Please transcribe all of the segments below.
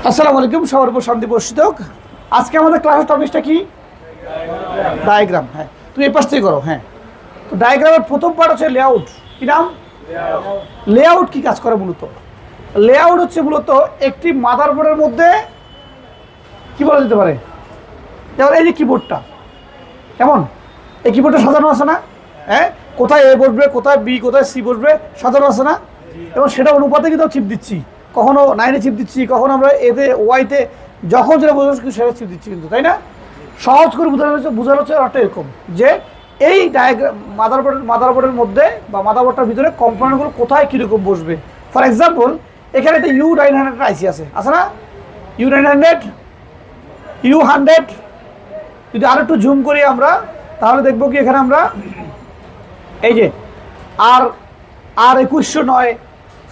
আসসালামু আলাইকুম, সবার উপর শান্তি বর্ষিত হোক। আজকে আমাদের ক্লাসের টপিকটা কি? ডায়াগ্রাম। হ্যাঁ, তুমি এই পাশ থেকে করো। হ্যাঁ, তো ডায়াগ্রামের প্রথম পার্ট হচ্ছে লেআউট। কি নাম? লেআউট কি কাজ করে মূলত? লেআউট হচ্ছে মূলত একটি মাদারবোর্ডের মধ্যে কি বলা যেতে পারে, যেমন এই যে কিবোর্ডটা, কেমন এই কিবোর্ডটা সাজানো আছে না? হ্যাঁ, কোথায় এ বসবে, কোথায় বি, কোথায় সি বসবে, সাজানো আছে না? এবং সেটা অনুপাতে কিন্তু চিপ দিচ্ছি, কখনো 9-এ চিপ দিচ্ছি, কখনো আমরা এতে ওয়াইতে, যখন যেটা বোঝাচ্ছি সেটা চিপ দিচ্ছি কিন্তু, তাই না? সহজ করে বোঝানো হচ্ছে অর্থ এরকম যে এই ডায়াগ্রাম মাদারবোর্ডের মধ্যে বা মাদারবোর্ডটার ভিতরে কম্পোনেন্টগুলো কোথায় কীরকম বসবে। ফর এক্সাম্পল, এখানে একটা U900 আইসি আছে না? U900, U100। যদি আর একটু জুম করি আমরা, তাহলে দেখবো কি এখানে আমরা এই যে R2109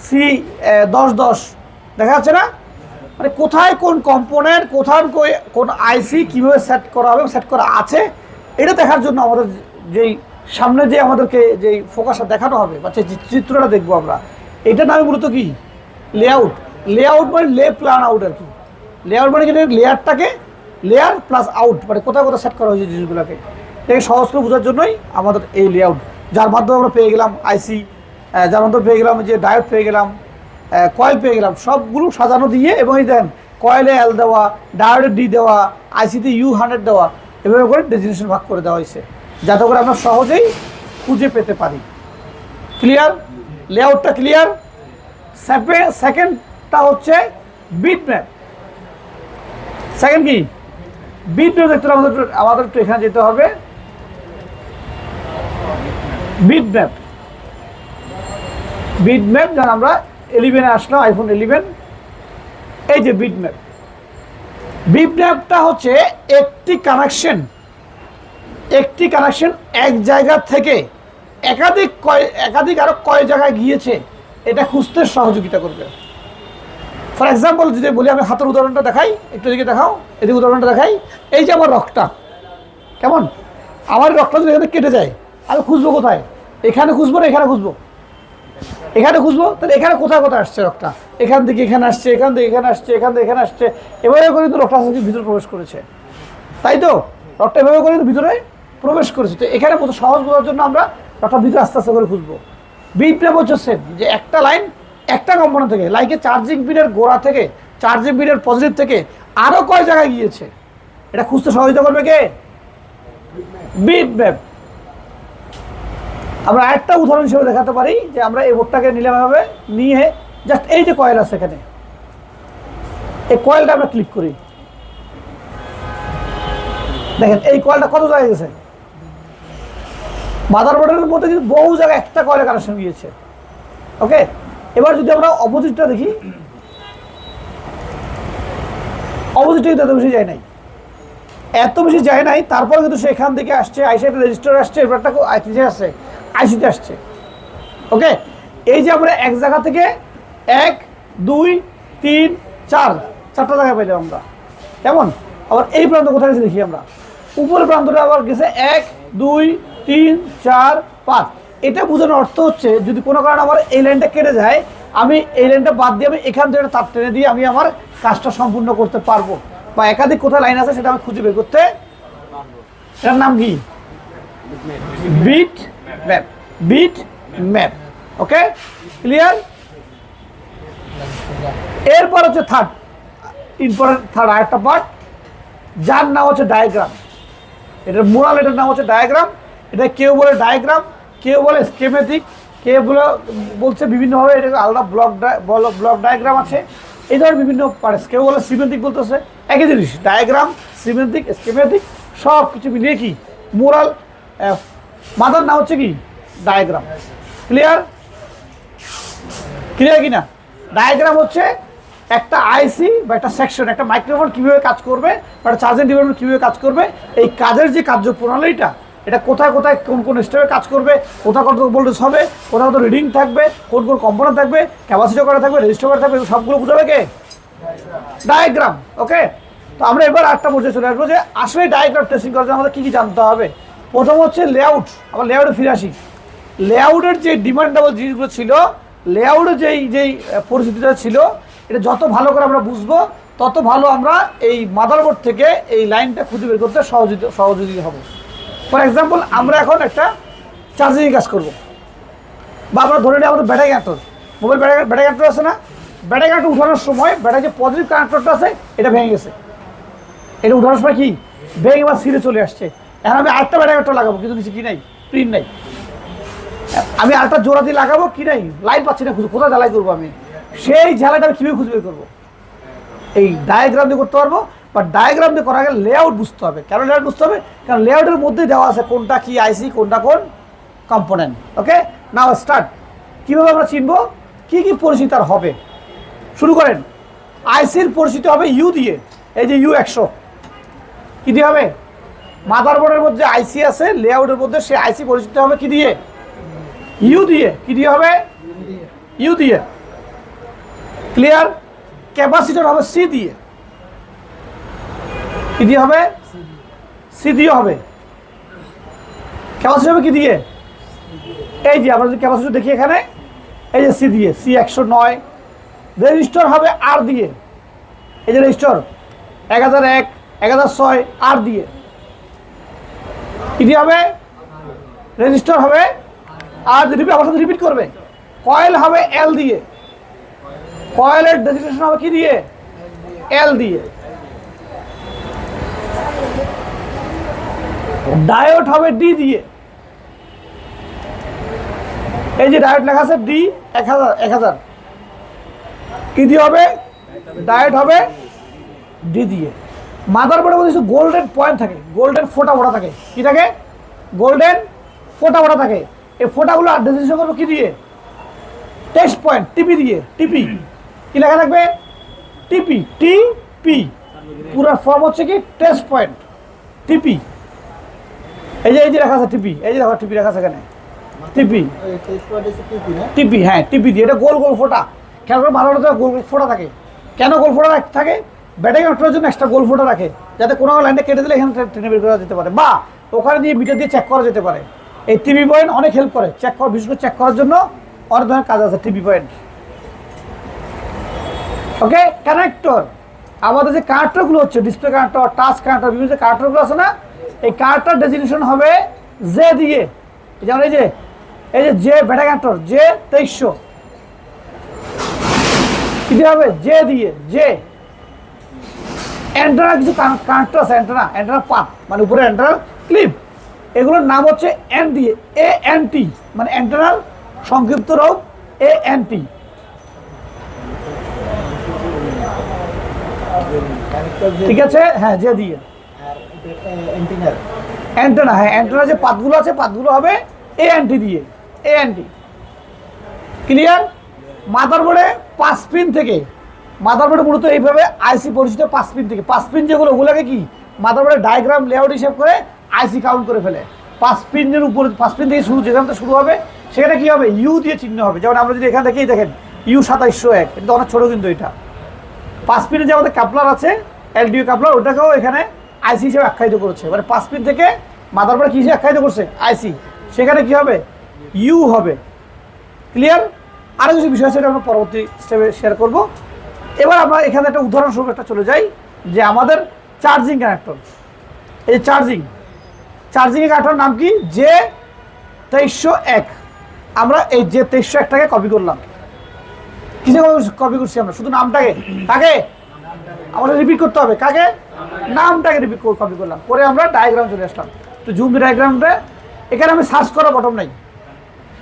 C1010 দেখা যাচ্ছে না? মানে কোথায় কোন কম্পোনেন্ট, কোথায় কোন আইসি কীভাবে সেট করা হবে, সেট করা আছে, এটা দেখার জন্য আমাদের যেই সামনে যে আমাদেরকে যেই ফোকাসটা দেখানো হবে বা যে চিত্রটা দেখবো আমরা, এটার নামে মূলত কি? লেআউট। লেআউট মানে লে প্ল্যান আউট আর কি। লেআউট মানে কিন্তু লেয়ারটাকে লেয়ার প্লাস আউট, মানে কোথায় কোথায় সেট করা হয়েছে জিনিসগুলোকে, এটাকে সহজ করে বোঝার জন্যই আমাদের এই লেআউট, যার মাধ্যমে আমরা পেয়ে গেলাম আইসি, যার মাধ্যমে পেয়ে গেলাম যে ডায়োড পেয়ে গেলাম, কয়েল পেয়ে গেলাম, সবগুলো সাজানো দিয়ে, এবং এই দেন কয়েলে L দেওয়া, ডায়োডে D দেওয়া, আইসিতে U100 দেওয়া, এভাবে করে ডেজিনেশন ভাগ করে দেওয়া হয়েছে যাতে করে আমরা সহজেই খুঁজে পেতে পারি। ক্লিয়ার? লেআউটটা ক্লিয়ার? সেকেন্ডটা হচ্ছে বিট ম্যাপ। সেকেন্ড কি? বিট ম্যাপ দেখতে আমাদের একটু এখানে যেতে হবে। বিট ম্যাপ, বিট ম্যাপ যেন আমরা 11-এ আসলাম, আইফোন 11। এই যে বিট ম্যাপ, বিট ম্যাপটা হচ্ছে একটি কানেকশন এক জায়গা থেকে একাধিক আরো কয় জায়গায় গিয়েছে এটা খুঁজতে সহযোগিতা করবে। ফর এক্সাম্পল যদি বলি, আমি হাতের উদাহরণটা দেখাই, একটু এদিকে দেখাও, এদিকে উদাহরণটা দেখাই। এই যে আমার রকটা, কেমন? আমার রকটা যদি এখানে কেটে যায়, আমি খুঁজবো কোথায়? এখানে খুঁজবো না এখানে খুঁজবো? এখানে খুঁজবো। তাহলে এখানে কোথায় কোথায় আসছে রকটা? এখান থেকে এখানে আসছে, এখান থেকে এখানে আসছে, এখান থেকে এখানে আসছে, এভাবে করে কিন্তু রকটা ভিতরে প্রবেশ করেছে, তাই তো? রকটা এভাবে করে কিন্তু ভিতরে প্রবেশ করেছে। তো এখানে সহজ বোঝার জন্য আমরা রকটা ভিতরে আস্তে আস্তে করে খুঁজবো। বিট ম্যাপ হচ্ছে সেম, যে একটা লাইন একটা কম্পোনেন্ট থেকে, লাইকে চার্জিং পিনের গোড়া থেকে, চার্জিং পিনের পজিটিভ থেকে আরো কয় জায়গায় গিয়েছে এটা খুঁজতে সহযোগিতা করবে কে? Bit map. আমরা একটা উদাহরণ হিসেবে দেখাতে পারি যে আমরা এই বোর্ডটাকে নিলাম, এভাবে নিয়ে জাস্ট এই যে কয়েল আছে এখানে, এই কয়েলটা আমরা ক্লিক করি, দেখেন এই কয়েলটা কত জায়গায় গেছে। মাদারবোর্ডের মধ্যে কিন্তু বহু জায়গায় একটা কয়েলের কানেকশন গিয়েছে। ওকে, এবার যদি আমরা অপোজিটটা দেখি, অপোজিটটা কিন্তু এত বেশি যায় নাই, তারপরে কিন্তু সেখান থেকে আসছে, আইসি একটা রেজিস্টার আসছে, এবার একটা আসছে, আইসিতে আসছে। ওকে, এই যে আমরা এক জায়গা থেকে 1, 2, 3, 4টা জায়গায় পাইলাম আমরা, কেমন? আবার এই প্রান্ত কোথায় গেছে দেখি আমরা, উপরের প্রান্তটা আবার গেছে 1, 2, 3, 4, 5। এটা বোঝানোর অর্থ হচ্ছে যদি কোনো কারণে আমার এই লাইনটা কেটে যায়, আমি এই লাইনটা বাদ দিয়ে আমি এখান থেকে তার টেনে দিয়ে আমি আমার কাজটা সম্পূর্ণ করতে পারবো, বা একাধিক কোথায় লাইন আছে সেটা আমি খুঁজে বের করতে। এটার নাম কি? Beat map. Beat map. Okay, clear? এরপর হচ্ছে থার্ড আরেকটা পার্ট, যার নাম হচ্ছে ডায়াগ্রাম। এটার মোরাল, এটার নাম হচ্ছে ডায়াগ্রাম। এটা কেউ বলে ডায়াগ্রাম, কেউ বলে স্কেমেটিক, কেউ বলছে বিভিন্নভাবে, এটাকে আলাদা ব্লক ডায়াগ্রাম আছে, এই ধরনের বিভিন্ন পার্টস। কেউ বলে সিমেন্টিক বলতেছে, একই জিনিস। ডায়াগ্রাম, সিমেন্টিক, স্কেমেটিক সব কিছু মিলিয়ে কি মোরাল, মাদার নাম হচ্ছে কি? ডায়াগ্রাম। ক্লিয়ার? ক্লিয়ার কিনা? ডায়াগ্রাম হচ্ছে একটা আইসি বা একটা সেকশন, একটা মাইক্রোফোন কীভাবে কাজ করবে, বা একটা চার্জিং ডিভাইস কীভাবে কাজ করবে, এই কাজের যে কার্যপ্রণালীটা, এটা কোথায় কোথায় কোন কোন স্টেপে কাজ করবে, কোথায় কত ভোল্টেজ হবে, কোথাও কত রিডিং থাকবে, কোন কোন কম্পোনেন্ট থাকবে, ক্যাপাসিটর করা থাকবে, রেজিস্টার করা থাকবে, সবগুলো বোঝাবে কে? ডায়াগ্রাম। ওকে, তো আমরা এবার একটা পর্যায়ে চলে আসবো যে আসলে ডায়াগ্রাম টেস্টিং করার জন্য আমাদের কী কী জানতে হবে। প্রথম হচ্ছে লেআউট। আবার লেআউটে ফিরে আসি। লেআউটের যে ডিমান্ডেবল জিনিসগুলো ছিল, লেআউটের যেই পরিস্থিতিটা ছিল, এটা যত ভালো করে আমরা বুঝবো তত ভালো আমরা এই মাদারবোর্ড থেকে এই লাইনটা খুঁজে বের করতে সহযোগী হব। ফর এক্সাম্পল, আমরা এখন একটা চার্জিং কাজ করব, বা আমরা ধরে নিই আমাদের battery connector, mobile battery connector আছে না, ব্যাটারি কানেক্টর উঠানোর সময় ব্যাটারি যে পজিটিভ কানেক্টরটা আছে এটা ভেঙে গেছে, এটা উঠানোর সময় কি ভেঙে বা ছিঁড়ে চলে আসছে। এখন আমি আরেকটা ব্যাটারি কানেক্টর লাগাবো, কিন্তু নিচে কি নাই, প্রিন্ট নাই। আমি আরেকটা জোড়া দিয়ে লাগাবো, কি নাই, লাইন পাচ্ছি না, কোথায় জ্বালাই করবো আমি, সেই ঝালাইটা আমি কীভাবে খুঁজে বের করবো? এই ডায়াগ্রাম দিয়ে করতে পারবো, বা ডায়াগ্রাম দিয়ে করার আগে লেআউট বুঝতে হবে। কেন লেআউট বুঝতে হবে? কারণ লেআউটের মধ্যেই দেওয়া আছে কোনটা কি আইসি, কোনটা কোন কম্পোনেন্ট। ওকে, নাও স্টার্ট। কীভাবে আমরা চিনবো কি কি পরিচিতি তার হবে? শুরু করেন। আইসির পরিচিতি হবে ইউ দিয়ে, এই যে U100 কি দিয়ে হবে? মাদারবোর্ডের মধ্যে আইসি আছে, লেআউটের মধ্যে সে আইসি পরিচিতি হবে কি দিয়ে? ইউ দিয়ে। কি দিয়ে হবে? ইউ দিয়ে। ক্লিয়ার? ক্যাপাসিটর হবে সি দিয়ে। কি দিয়ে হবে? সি দিয়ে হবে। ক্যাপাসিটর হবে কি দিয়ে? এই যে আমরা যদি ক্যাপাসিটর দেখি এখানে, এই যে সি দিয়ে, C109। রেজিস্টর হবে আর দিয়ে, এই যে রেজিস্টর 1001, 1006 আর দিয়ে। কি দিয়ে হবে? রেজিস্টর হবে আর, আমার সাথে রিপিট করবে। কয়েল হবে এল দিয়ে, কয়েলের ডেজিগনেশন হবে কি দিয়ে? এল দিয়ে। ডায়োড হবে ডি দিয়ে, এই যে ডায়োড লেখা আছে ডি 1000। কি দিয়ে হবে? ডায়োড হবে ডি দিয়ে। মাদারবোর্ডের মধ্যে কিছু গোল্ডেন পয়েন্ট থাকে, গোল্ডেন ফোটা ফোটা থাকে। কি থাকে? গোল্ডেন ফোটা ফোটা থাকে। এই ফোটাগুলো ডেজিগনেশন করবো কি দিয়ে? টেক্সট পয়েন্ট, টিপি দিয়ে। টিপি কি লেখা থাকবে? টিপি, টিপি। পুরো ফর্ম হচ্ছে কি টেক্সট পয়েন্ট, টিপি। এই যে লেখা আছে টিপি, এই যে দেখো টিপি লেখা আছে এখানে, টিপি। টিপি, হ্যাঁ টিপি দিয়ে। এটা গোল গোল ফোটা, খেয়াল করে ভালো গোল গোল ফোটা থাকে। কেন গোল ফোটা থাকে? ব্যাটারি কানেক্টরের জন্য একটা গোল ফোটা রাখে, যাতে কোনো লাইনটা কেটে দিলে এখানে টেনে বের করা যেতে পারে, বা ওখানে দিয়ে মিটার দিয়ে চেক করা যেতে পারে। এই টিপি পয়েন্ট অনেক হেল্প করে চেক করা, বিশেষ করে চেক করার জন্য অনেক ধরনের কাজ আছে টিপি পয়েন্ট। ওকে, কানেক্টর। আমাদের যে কানেক্টরগুলো হচ্ছে ডিসপ্লে কানেক্টর, টাচ কানেক্টর, বিভিন্ন যে কানেক্টরগুলো আছে না, এই কানেক্টর ডেজিগনেশন হবে জে দিয়ে। যেমন এই যে জে ব্যাটারি কানেক্টর, জে 2300। কি দিয়ে হবে? জে দিয়ে। জে। অ্যান্টেনা কিছু কানেক্টর আছে, অ্যান্টেনা পাত, মানে উপরে অ্যান্টেনার ক্লিপ, এগুলোর নাম হচ্ছে এন দিয়ে, ANT, মানে অ্যান্টেনার সংক্ষিপ্ত রূপ ANT। ঠিক আছে, হ্যাঁ জে দিয়ে। অ্যান্টেনা, হ্যাঁ অ্যান্টেনা যে পাতগুলো আছে, পাতগুলো হবে ANT দিয়ে, ANT। ক্লিয়ার? মাদারবোর্ডে 5 পিন থেকে, মাদারবোর্ডে মূলত এইভাবে আইসি পরিচিত 5 পিন থেকে। 5 পিন যেগুলো, ওগুলোকে কি মাদারবোর্ডে ডায়াগ্রাম লেআউট হিসেব করে আইসি কাউন্ট করে ফেলে। 5 পিনের উপরে, 5 পিন থেকে শুরু, যেখান থেকে শুরু হবে সেখানে কি হবে? ইউ দিয়ে চিহ্ন হবে। যেমন আমরা যদি এখান থেকেই দেখেন U2701, এটা অনেক ছোটো কিন্তু এটা। 5 পিনে যে আমাদের কাপলার আছে, LDO কাপলার, ওটাকেও এখানে আইসি হিসেবে আখ্যায়িত করেছে। মানে 5 পিন থেকে মাদারবোর্ডে কী হিসেবে আখ্যায়িত করছে? আইসি। সেখানে কি হবে? ইউ হবে। ক্লিয়ার? আরও কিছু বিষয় আছে, আমরা পরবর্তী স্টেপে শেয়ার করব। এবার আমরা এখানে একটা উদাহরণস্বরূপ একটা চলে যাই, যে আমাদের চার্জিং কানেক্টর। এই চার্জিংয়ের কানেক্টর নাম কি? J2301। আমরা এই J2301টাকে কপি করলাম। কিসে কপি করছি আমরা? শুধু নামটাকে। কাকে? আমাদের রিপিট করতে হবে। কাকে? নামটাকে রিপিট কপি করলাম, করে আমরা ডায়াগ্রাম চলে আসলাম। তো জুম ডায়াগ্রামটা এখানে আমি সার্চ করা বটম নাই,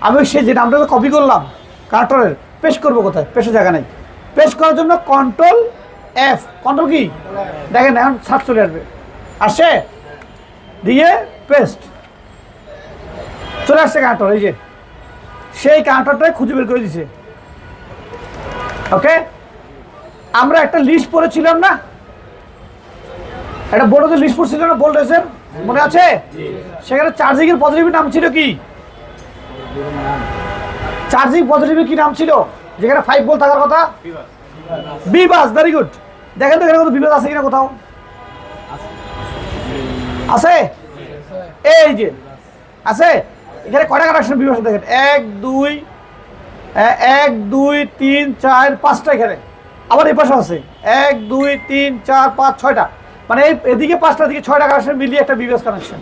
আমি সে যে নামটাকে কপি করলাম কানেক্টরের, পেস্ট করবো কোথায়? পেস্টের জায়গা নেই। পেস্ট করার জন্য কন্ট্রোল F। কন্ট্রোল কি? দেখেন এখন সার্চ চলে আসবে, আসে দিয়ে পেস্ট চলে আসছে কানেক্টর। এই যে সেই কানেক্টরটাই খুঁজে বের করে দিছে। ওকে, আমরা একটা লিস্ট পড়েছিলাম না, একটা বোর্ডে লিস্ট পড়ছিলাম না ভোল্টেজের, মনে আছে? সেখানে চার্জিং এর পজিটিভ নাম ছিল কি? চার্জিং পজিটিভ কি নাম ছিল? যেখানে 5 ভোল্ট থাকার কথা, বিবাস। Very good. দেখেন তো এখানে কোনো বিবাস আছে কিনা কোথাও? আছে? এই যে আছে। এখানে কয়টা কানেকশন বিবাস দেখেন? 1 2 3 4 5টা এখানে। আবার এই পাশে আছে 1 2 3 4 5 6টা, মানে এদিকে 5টা দিকে 6টা কানেকশন মিলিয়ে একটা বিবিএস কানেকশন।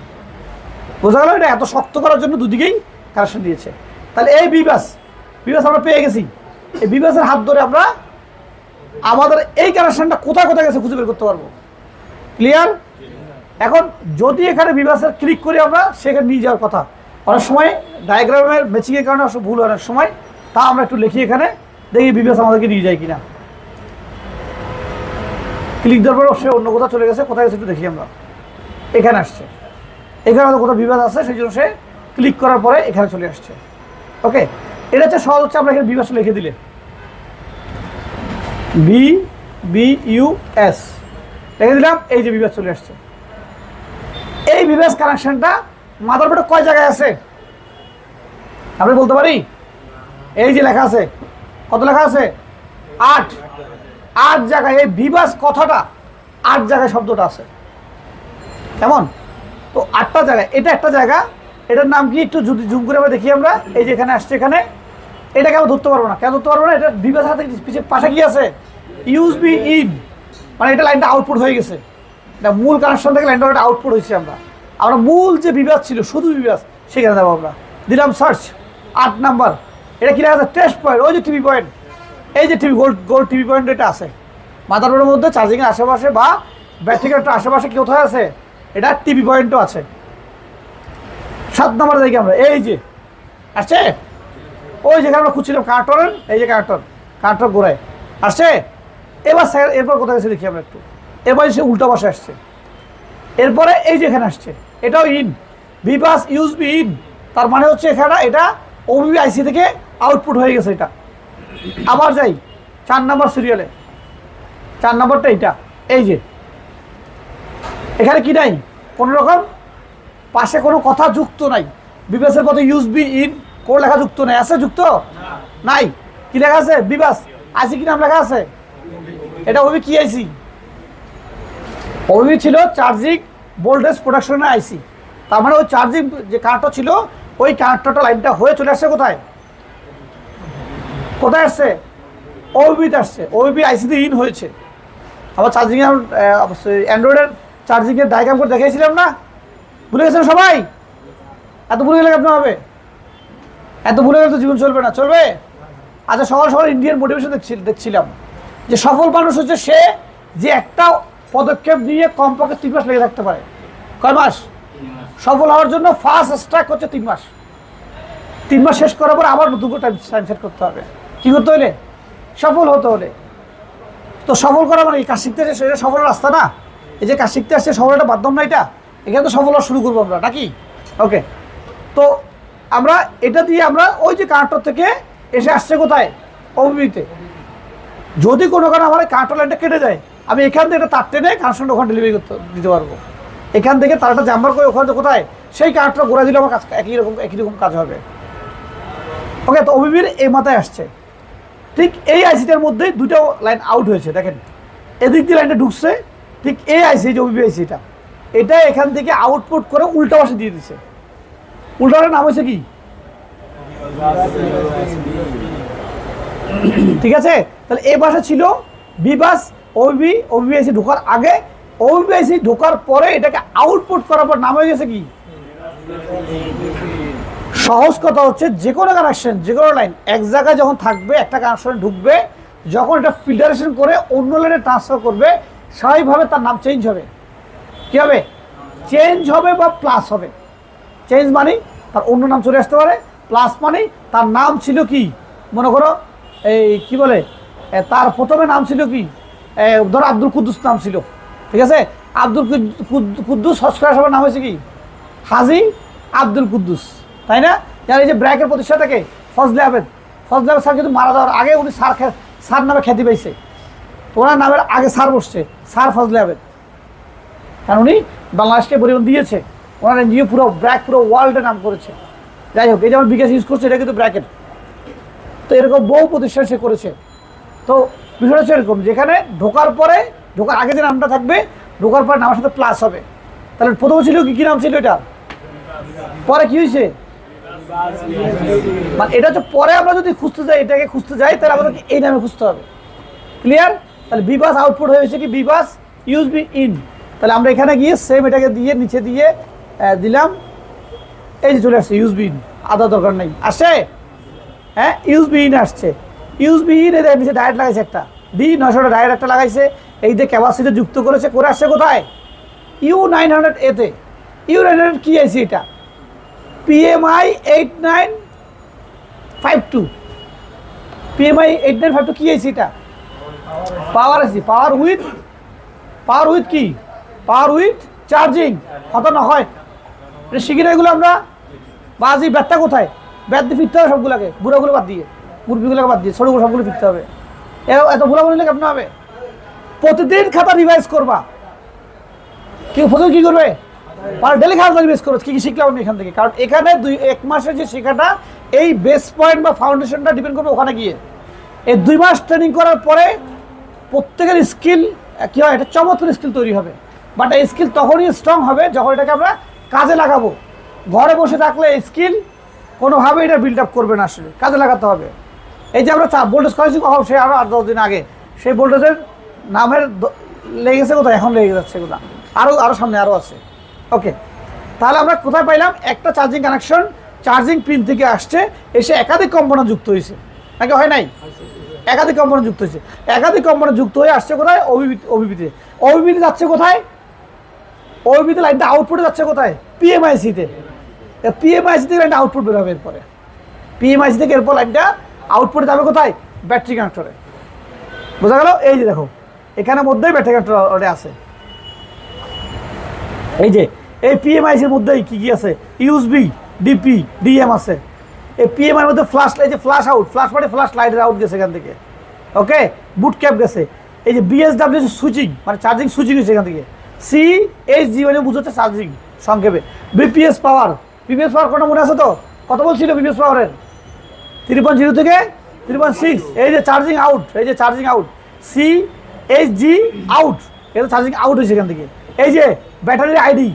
বোঝা গেল? এটা এত শক্ত করার জন্য দুদিকেই কানেকশন দিয়েছে। তাহলে এই বিবাস আমরা পেয়ে গেছি। এই বিবাসের হাত ধরে আমরা আমাদের এই কানেকশনটা কোথায় কোথায় গেছে খুঁজে বের করতে পারবো। ক্লিয়ার? এখন যদি এখানে বিবাসের ক্লিক করি আমরা, সেখানে নিয়ে যাওয়ার কথা। অনেক সময় ডায়াগ্রামের ম্যাচিংয়ের কারণে ভুল হয় অনেক সময়, তা আমরা একটু লিখি এখানে, দেখি বিবাস আমাদেরকে নিয়ে যায় কিনা। ক্লিক দেওয়ার পর সে অন্য কোথাও চলে গেছে, কোথায় গেছে একটু দেখি আমরা। এখানে আসছে, এখানে হয়তো কোথাও বিবাস আছে, সেই জন্য সে ক্লিক করার পরে এখানে চলে আসছে। ওকে, এটা হচ্ছে সহজ হচ্ছে, আমরা এখানে বিবাস লিখে দিলে BBUS লিখে দিলাম, এই যে বিবাস চলে আসছে। এই বিবাস কানেকশনটা মাদারবোর্ডে কয় জায়গায় আছে আমরা বলতে পারি? এই যে লেখা আছে, কত লেখা আছে? 8 জায়গায়। এই বিবাস কথাটা 8 জায়গায় শব্দটা আছে, কেমন? তো 8টা জায়গায়, এটা একটা জায়গা। এটার নাম কি একটু যদি জুম করে আমরা দেখি আমরা, এই যে এখানে আসছে, এখানে এটাকে আমরা ধরতে পারবো না। কেন ধরতে পারবো না? এটা বিবাস হাতে পিছিয়ে পাশে কি আছে? ইউএসবি ইন, মানে এটা লাইনটা আউটপুট হয়ে গেছে। এটা মূল কানেকশন থেকে লাইনটা আউটপুট হয়েছে। আমরা মূল যে বিবাস ছিল, শুধু বিবাস, সেখানে যাবো আমরা। দিলাম সার্চ, 8 নাম্বার। এটা কি লেখা আছে? Test point. ওই যে টিভি পয়েন্ট, এই যে টিভি গোল্ড টিভি পয়েন্ট, এটা আছে মাদারবোর্ডের মধ্যে চার্জিংয়ের আশেপাশে বা ব্যাটারির আশেপাশে কি কোথায় আছে? এটা টিভি পয়েন্টও আছে। 7 নাম্বার দেখি আমরা, এই যে আসছে, ওই যেখানে আমরা খুঁজছিলাম কার্টনের, এই যে কার্টন গোড়ায় আসছে। এরপর কোথায় গেছে দেখি আমরা একটু। এবার সে উল্টা পাশে আসছে, এরপরে এই যে এখানে আসছে, এটাও ইন, বিবাস ইউএসবি ইন। তার মানে হচ্ছে এখানে এটা ওবিবি আইসি থেকে আউটপুট হয়ে গেছে। এটা আবার যাই 4 নাম্বার সিরিয়ালে, 4 নাম্বারটা এটা, এই যে এখানে কি নাই? কোনো রকম পাশে কোনো কথা যুক্ত নাই। বিবাসের পথে ইউএসবি ইন কোন লেখা যুক্ত নাই? আছে যুক্ত? নাই। কি লেখা আছে? বিবাস আইসি কি নাম লেখা আছে? এটা ওবি কি আইসি? ওবি ছিল চার্জিং ভোল্টেজ প্রোডাকশনের আইসি। তার মানে ওই চার্জিং যে কানেক্টর ছিল, ওই কানেক্টরটা লাইনটা হয়ে চলে আসছে কোথায়? কোথায় আসছে? ওবিতে আসছে। ওবি আইসিতে ইন হয়েছে। আবার চার্জিং অ্যান্ড্রয়েডের চার্জিংয়ের ডায়াগ্রাম করে দেখাইছিলাম না? ভুলে গেছেন সবাই? এত ভুলে গেলে কেমন হবে? এত ভুলে গেলে তো জীবন চলবে না। চলবে? আচ্ছা, সকাল ইন্ডিয়ান মোটিভেশন দেখছিলাম যে সফল মানুষ হচ্ছে সে যে একটা পদক্ষেপ নিয়ে কমপক্ষে 3 মাস লেগে থাকতে পারে। কয় মাস? সফল হওয়ার জন্য ফার্স্ট স্ট্রাইক হচ্ছে 3 মাস। 3 মাস শেষ করার পর আবার নতুন টাইম সেট করতে হবে। কী করতে হলে? সফল হতে হলে। তো সফল করা মানে এই কাজ শিখতে আসছে, সেটা সফল রাস্তা না। এই যে কাজ শিখতে আসছে, সফল একটা মাধ্যম না এটা। এখানে তো সফল হওয়া শুরু করবো আমরা নাকি? ওকে, তো আমরা এটা দিয়ে আমরা ওই যে কানেক্টর থেকে এসে আসছে কোথায়? ওবিবিতে। যদি কোনো কারণে আমার কানেক্টর লাইনটা কেটে যায়, আমি এখান থেকে একটা তার টেনে কানেকশনটা ওখানে ডেলিভারি দিতে পারবো। এখান থেকে তারটা জাম্পার করে ওখানে কোথায় সেই কানেক্টর ঘোরা দিলে আমার কাজ একই রকম কাজ হবে। ওকে, তো ওবিবির এই মাথায় আসছে। ঠিক এই আইসিটার মধ্যে 2টা লাইন আউট হয়েছে। দেখেন, এদিক দিয়ে লাইনটা ঢুকছে, ঠিক এই আইসি, যে ওবিবি আইসিটা, এটা এখান থেকে আউটপুট করে উল্টা পাশে দিয়ে দিচ্ছে। উল্টাটার নাম হয়েছে কি? ঠিক আছে, তাহলে এই পাশে ছিল বিবাস ওবিবিআইসি ঢোকার আগে, ওবিবিআইসি ঢোকার পরে এটাকে আউটপুট করার পর নাম হয়ে গেছে কি? সহজ কথা হচ্ছে, যে কোনো কানেকশন, যে কোনো লাইন এক জায়গায় যখন থাকবে, একটা কানেকশনে ঢুকবে, যখন এটা ফিল্টারেশন করে অন্য লাইনে ট্রান্সফার করবে, স্বাভাবিকভাবে তার নাম চেঞ্জ হবে। কী হবে? চেঞ্জ হবে বা প্লাস হবে। চেঞ্জ মানে তার অন্য নাম চলে আসতে পারে, প্লাস মানে তার নাম ছিল কি? মনে করো এই কি বলে, তার প্রথমে নাম ছিল কি? ধরো আব্দুল কুদ্দুস নাম ছিল, ঠিক আছে? আব্দুল কুদ্দুস হসপিটাল সবার নাম হয়েছে কি? হাজি আব্দুল কুদ্দুস, তাই না? যার এই যে ব্র্যাকের প্রতিষ্ঠাতাকে ফজলে আহমেদ স্যার কিন্তু মারা যাওয়ার আগে উনি স্যার নামে খ্যাতি পাইছে। তো ওনার নামের আগে স্যার বসছে, স্যার ফজলে আহমেদ, কারণ উনি বাংলাদেশকে পরিবহন দিয়েছে। ওনার এনজিও পুরো ব্র্যাক পুরো ওয়ার্ল্ডে নাম করেছে। যাই হোক, এই যেমন বিকাশ ইউজ করছে, এটা কিন্তু ব্র্যাকের। তো এরকম বহু প্রতিষ্ঠান সে করেছে। তো বিষয়টা হচ্ছে এরকম, যেখানে ঢোকার আগে যে নামটা থাকবে, ঢোকার পরে নামের সাথে প্লাস হবে। তাহলে প্রথমে ছিল কি নাম ছিল এটা? পরে কি হয়েছে? মানে এটা হচ্ছে পরে আমরা যদি খুঁজতে যাই, এটাকে খুঁজতে যাই, তাহলে আমাদেরকে এই নামে খুঁজতে হবে। ক্লিয়ার? তাহলে বি বাস আউটপুট হয়েছে কি বি বাস ইউএসবি ইন। তাহলে আমরা এখানে গিয়ে সেম এটাকে দিয়ে নিচে দিয়ে দিলাম, এই যে চলে আসছে ইউএসবি ইন, আদা দরকার নেই, আসে হ্যাঁ ইউএসবি ইন আসছে। ইউএসবি ইন এদের নিচে ডায়েট লাগাইছে একটা D900 ডায়েট একটা লাগাইছে, এই যে ক্যাপাসিটি যুক্ত করেছে, করে আসছে কোথায় U900A-তে। U900 কি আইসি এটা? PMI 8952। PMI 8952 কি আইসি এটা? পাওয়ার আইসি, পাওয়ার উইথ কি? পাওয়ার উইথ চার্জিং। কত না হয় এটা শিখি না এগুলো আমরা। বাজি ব্যাটটা কোথায়? ব্যাট দিয়ে ফিরতে হবে সবগুলোকে, বুড়োগুলো বাদ দিয়ে, মুরগিগুলোকে বাদ দিয়ে ছোটোগুলো সবগুলো ফিরতে হবে। এত ভুলা বললে কেমন হবে? প্রতিদিন খাতা রিভাইজ করবা। কেউ প্রতিদিন কী করবে? ডেলি খাতা রিভাইজ করো কী কী শিখলাম আমি এখান থেকে। কারণ এখানে 1 মাসের যে শেখাটা, এই বেস পয়েন্ট বা ফাউন্ডেশনটা ডিপেন্ড করবে ওখানে গিয়ে। এই 2 মাস ট্রেনিং করার পরে প্রত্যেকের স্কিল কী হয়, এটা চমৎকার স্কিল তৈরি হবে। বাট এই স্কিল তখনই স্ট্রং হবে যখন এটাকে আমরা কাজে লাগাবো। ঘরে বসে থাকলে এই স্কিল কোনোভাবে এটা বিল্ড আপ করবে না, আসলে কাজে লাগাতে হবে। এই যে আমরা ভোল্টেজ করেছি কখন, সে আরও 8-10 দিন আগে, সেই ভোল্টেজের নামের লেগেছে কোথায়, এখন লেগে যাচ্ছে এগুলো, আরও সামনে আরও আছে। ওকে, তাহলে আমরা কোথায় পাইলাম? একটা চার্জিং কানেকশন চার্জিং পিন থেকে আসছে, এসে একাধিক কম্পোনেন্ট যুক্ত হয়েছে, নাকি হয় নাই? একাধিক কম্পোনেন্ট যুক্ত হয়েছে, একাধিক কম্পোনেন্ট যুক্ত হয়ে আসছে কোথায়? ওবিবিতে। ওবিবিতে যাচ্ছে কোথায়? ওবিবিতে লাইনটা আউটপুটে যাচ্ছে কোথায়? পিএমআইসিতে। পিএমআইসি থেকে লাইনটা আউটপুট বের হবে, এরপরে পিএমআইসি থেকে এরপর লাইনটা আউটপুটে যাবে কোথায়? ব্যাটারি কানেক্টরে। বোঝা গেল? এই যে দেখো এখানের মধ্যেই ব্যাটারি কানেক্টর আছে, এই যে এই পিএমআইসির মধ্যেই কী কী আছে? ইউএসবি, ডিপি, ডিএম আছে। এই পিএমআইয়ের মধ্যে ফ্ল্যাশ, এই যে ফ্ল্যাশ আউট, ফ্ল্যাশ মানে ফ্ল্যাশ লাইটের আউট গেছে এখান থেকে। ওকে, বুট ক্যাপ গেছে। এই যে বিএসডাব্লিউ সুইচিং, মানে চার্জিং সুইচিং হয়েছে এখান থেকে। সিএইচজি মানে বুঝতে চার্জিং সংক্ষেপে। বিপিএস পাওয়ার, বিপিএস পাওয়ার কোনটা মনে আছে তো? কত বলছিল বিপিএস পাওয়ারের? 3.0 থেকে 3.6। এই যে চার্জিং আউট, এই যে চার্জিং আউট, সিএইচজি আউট, এটা চার্জিং আউট হয়েছে এখান থেকে। এই যে ব্যাটারির আইডি,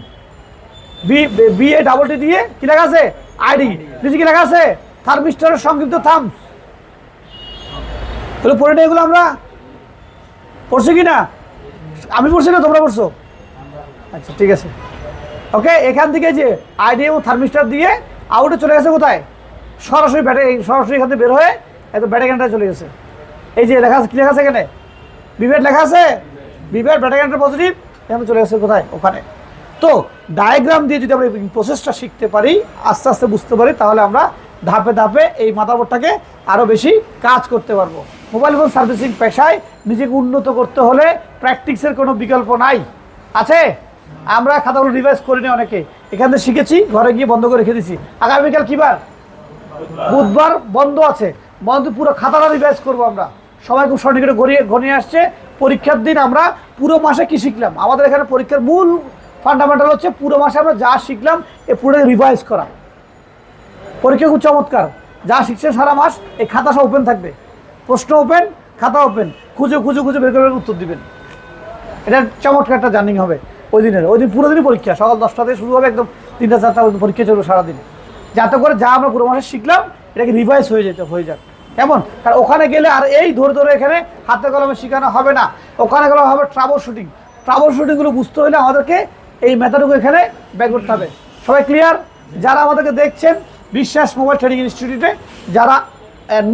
BA দিয়ে কি লেখা আছে? আইডি। নিচে কি লেখা আছে? থার্মিস্টরের সংক্ষিপ্ত থাম্ব। তাহলে পড়ে নেই এগুলো আমরা পড়ছি কি না? আমি পড়ছি না, তোমরা পড়ছো? আচ্ছা ঠিক আছে। ওকে, এখান থেকে যে আইডি এবং থার্মিস্টার দিয়ে আউটে চলে গেছে কোথায়? সরাসরি ব্যাটারি, সরাসরি এখান থেকে বের হয়ে একদম ব্যাটারি কানেক্টরে চলে গেছে। এই যে লেখা আছে, কি লেখা আছে এখানে? বিভেড লেখা আছে, বিভেড ব্যাটারি কানেক্টর পজিটিভ, এখানে চলে গেছে কোথায়? ওখানে। তো ডায়াগ্রাম দিয়ে যদি আমরা এই প্রসেসটা শিখতে পারি, আস্তে আস্তে বুঝতে পারি, তাহলে আমরা ধাপে ধাপে এই মাদারবোর্ডটাকে আরও বেশি কাজ করতে পারবো। মোবাইল ফোন সার্ভিসিং পেশায় নিজেকে উন্নত করতে হলে প্র্যাকটিক্সের কোনো বিকল্প নাই। আছে? আমরা খাতাগুলো রিভাইজ করিনি অনেকে, এখান থেকে শিখেছি, ঘরে গিয়ে বন্ধ করে রেখে দিছি। আগামীকাল কী বার? বুধবার বন্ধ আছে, বন্ধ পুরো খাতাটা রিভাইজ করবো আমরা। সবাই খুব সঠিক করে ঘনিয়ে আসছে। পরীক্ষার দিন আমরা পুরো মাসে কি শিখলাম, আমাদের এখানে পরীক্ষার মূল ফান্ডামেন্টাল হচ্ছে পুরো মাসে আমরা যা শিখলাম এ পুরো রিভাইজ করা। পরীক্ষা খুব চমৎকার, যা শিখছে সারা মাস এই খাতা সব ওপেন থাকবে, প্রশ্ন ওপেন, খাতা ওপেন, খুঁজে খুঁজে খুঁজে বের করে উত্তর দিবেন। এটা চমৎকার একটা জার্নি হবে ওই দিনের। ওই দিন পুরো দিনই পরীক্ষা, সকাল 10টা থেকে শুরু হবে, একদম 3টা-4টা পর্যন্ত পরীক্ষা চলবে সারাদিন। যাতে করে যা আমরা পুরো মাসে শিখলাম এটাকে রিভাইজ হয়ে যাক। কেমন? কারণ ওখানে গেলে আর এই ধরে এখানে হাতে কলমে শেখানো হবে না, ওখানে গেলে হবে ট্রাবল শুটিংগুলো বুঝতে হলে আমাদেরকে এই মেথডগুলো এখানে ব্যাক করতে হবে। সবাই ক্লিয়ার? যারা আমাদেরকে দেখছেন বিশ্বাস মোবাইল ট্রেনিং ইনস্টিটিউটে, যারা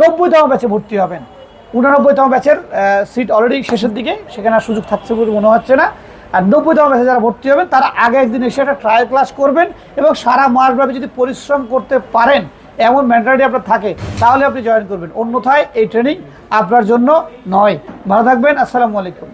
90তম ব্যাচে ভর্তি হবেন, 89তম ব্যাচের সিট অলরেডি শেষের দিকে, সেখানে আর সুযোগ থাকছে বলে মনে হচ্ছে না। আর 90তম ব্যাচে যারা ভর্তি হবেন তারা আগে একদিন এসে একটা ট্রায়াল ক্লাস করবেন, এবং সারা মাসব্যাপী যদি পরিশ্রম করতে পারেন, এমন মেন্টালিটি আপনার থাকে, তাহলে আপনি জয়েন করবেন। অন্যথায় এই ট্রেনিং আপনার জন্য নয়। ভালো থাকবেন। আসসালামু আলাইকুম।